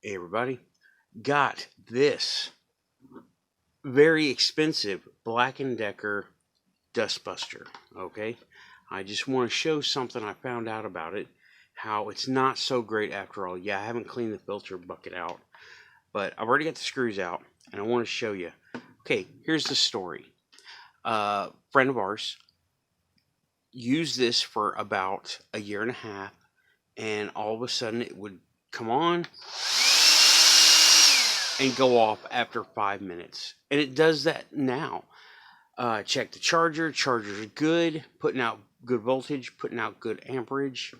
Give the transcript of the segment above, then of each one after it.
Hey everybody, got this very expensive Black & Decker dustbuster. Okay, I just want to show something I found out about it, how it's not so great after all. Yeah, I haven't cleaned the filter bucket out, but I've already got the screws out and I want to show you. Okay, here's the story. Friend of ours used this for about a year and a half, and all of a sudden it would come on and go off after 5 minutes. And it does that now. Check the charger. Charger's good, putting out good voltage, putting out good amperage.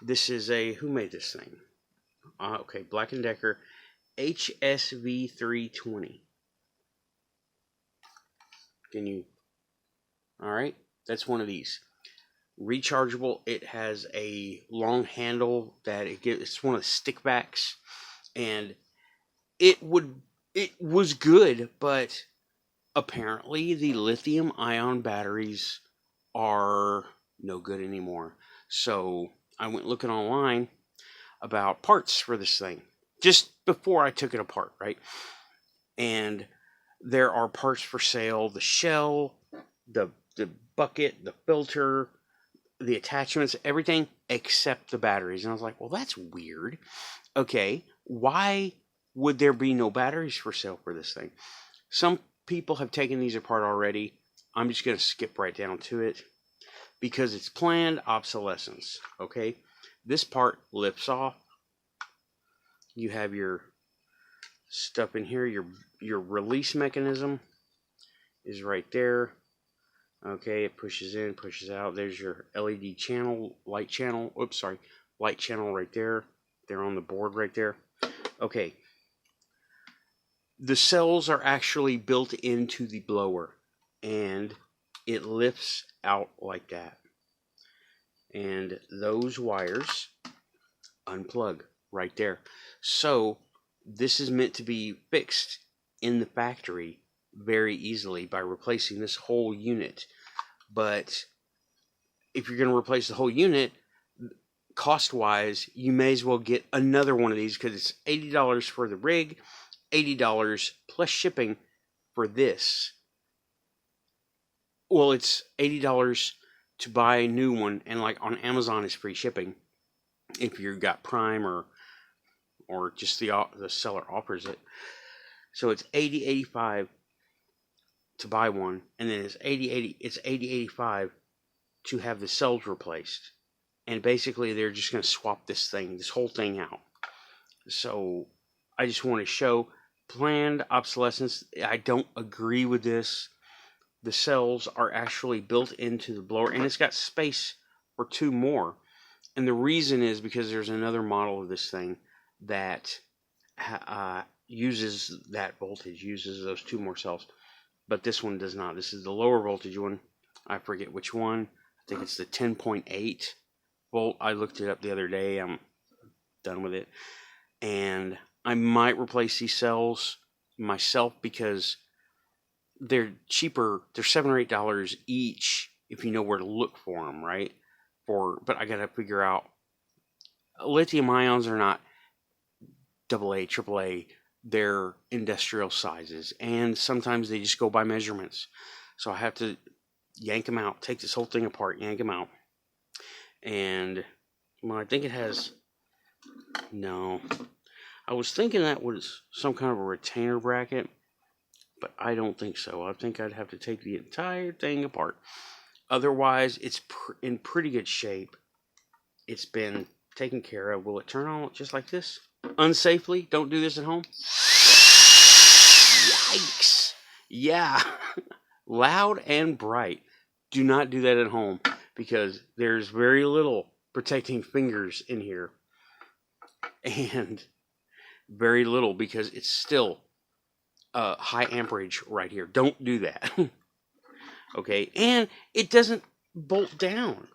This is who made this thing? Okay, Black & Decker HSV320. Alright, that's one of these. Rechargeable. It has a long handle that it's one of the stick-vacs, and it was good, but apparently the lithium ion batteries are no good anymore. So I went looking online about parts for this thing just before I took it apart, right? And there are parts for sale: the shell, the bucket, the filter, the attachments, everything except the batteries. And I was like, well, that's weird. Okay, why would there be no batteries for sale for this thing? Some people have taken these apart already. I'm just going to skip right down to it because it's planned obsolescence. Okay, this part lifts off. You have your stuff in here. Your release mechanism is right there. Okay, it pushes in, pushes out. There's your LED channel, light channel. Oops, sorry, light channel right there. They're on the board right there. Okay. The cells are actually built into the blower, and it lifts out like that. And those wires unplug right there. So this is meant to be fixed in the factory very easily by replacing this whole unit. But if you're going to replace the whole unit, cost-wise, you may as well get another one of these because it's $80 for the rig, $80 plus shipping for this. Well, it's $80 to buy a new one, and like on Amazon is free shipping if you've got Prime or just the seller offers it. So it's $80.85 to buy one, and then it's $80.85 to have the cells replaced. And basically they're just going to swap this whole thing out. So I just want to show planned obsolescence. I don't agree with this. The cells are actually built into the blower, and it's got space for two more. And the reason is because there's another model of this thing that uses that voltage, uses those two more cells. But this one does not. This is the lower voltage one. I forget which one. I think it's the 10.8 volt. I looked it up the other day. I'm done with it. And I might replace these cells myself because they're cheaper. They're $7 or $8 each if you know where to look for them, right? But I gotta figure out. Lithium ions are not AA, AAA. They're industrial sizes, and sometimes they just go by measurements. So I have to yank them out, take this whole thing apart, yank them out. And well, I think it has. No. I was thinking that was some kind of a retainer bracket, but I don't think so. I think I'd have to take the entire thing apart. Otherwise, it's in pretty good shape. It's been taken care of. Will it turn on just like this? Unsafely? Don't do this at home? Yikes. Yeah. Loud and bright. Do not do that at home because there's very little protecting fingers in here. And very little because it's still high amperage right here. Don't do that. Okay, and it doesn't bolt down.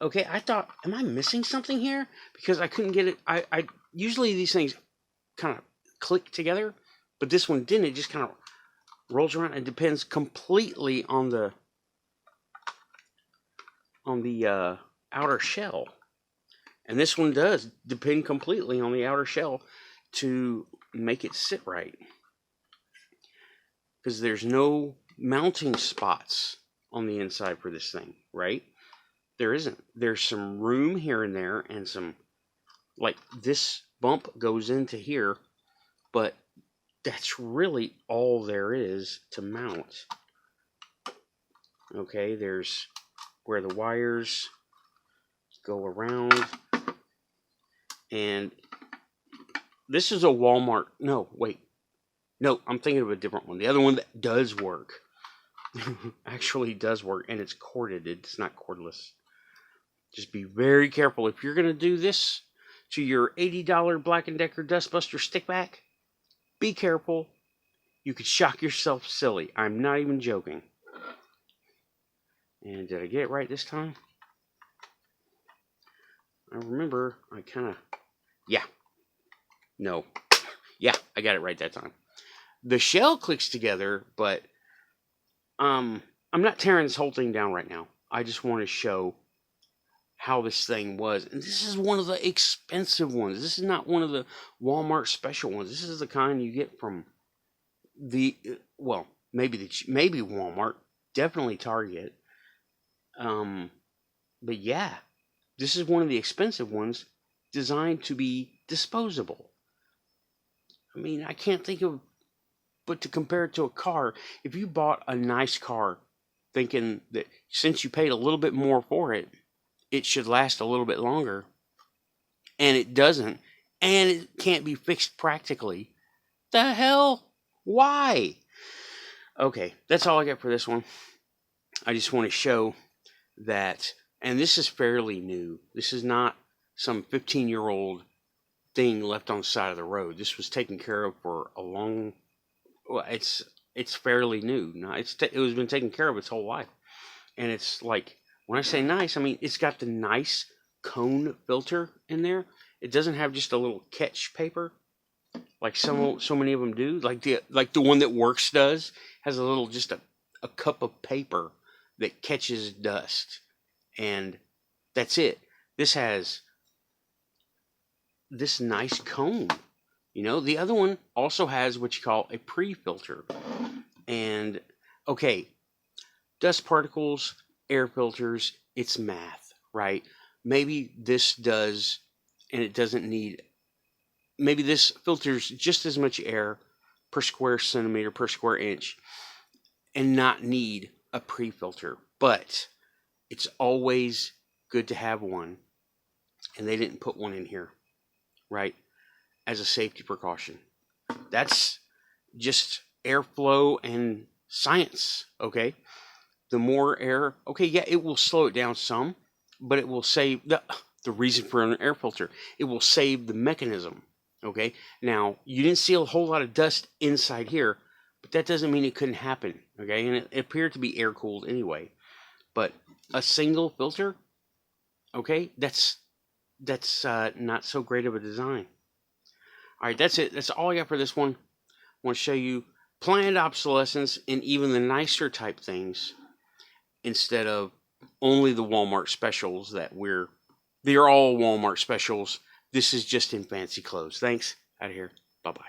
Okay, I thought, am I missing something here? Because I couldn't get it. I usually these things kind of click together, but this one didn't. It just kind of rolls around. It depends completely on the outer shell. And this one does depend completely on the outer shell to make it sit right. Because there's no mounting spots on the inside for this thing, right? There isn't. There's some room here and there, and some, like, this bump goes into here, but that's really all there is to mount. Okay, there's where the wires go around, and this is a Walmart. No, wait. No, I'm thinking of a different one. The other one that does work actually does work, and it's corded. It's not cordless. Just be very careful. If you're going to do this to your $80 Black & Decker Dustbuster stick-vac, be careful. You could shock yourself silly. I'm not even joking. And did I get it right this time? I remember I kind of... Yeah. No. Yeah, I got it right that time. The shell clicks together, but I'm not tearing this whole thing down right now. I just want to show how this thing was. And this is one of the expensive ones. This is not one of the Walmart special ones. This is the kind you get from the, well, maybe Walmart, definitely Target. But yeah, this is one of the expensive ones designed to be disposable. I mean, I can't think of, but to compare it to a car, if you bought a nice car thinking that since you paid a little bit more for it, it should last a little bit longer, and it doesn't, and it can't be fixed practically, the hell? Why? Okay, that's all I got for this one. I just want to show that, and this is fairly new. This is not some 15-year-old thing left on the side of the road. This was taken care of for a long... Well, it's fairly new. Now, it was been taken care of its whole life. And it's like, when I say nice, I mean it's got the nice cone filter in there. It doesn't have just a little catch paper like so many of them do. Like the one that Works does has a little, just a cup of paper that catches dust, and that's it. This has this nice cone. You know, the other one also has what you call a pre-filter. And, okay, dust particles, air filters, it's math, right? Maybe this does, and it doesn't need, maybe this filters just as much air per square centimeter, per square inch, and not need a pre-filter. But it's always good to have one, and they didn't put one in here, right? As a safety precaution. That's just airflow and science, okay? The more air, okay, yeah, it will slow it down some, but it will save the reason for an air filter. It will save the mechanism, okay? Now, you didn't see a whole lot of dust inside here, but that doesn't mean it couldn't happen, okay? And it appeared to be air cooled anyway. But a single filter, okay, that's not so great of a design. All right, that's it. That's all I got for this one. I want to show you planned obsolescence in even the nicer type things instead of only the Walmart specials they're all Walmart specials. This is just in fancy clothes. Thanks. Out of here. Bye-bye.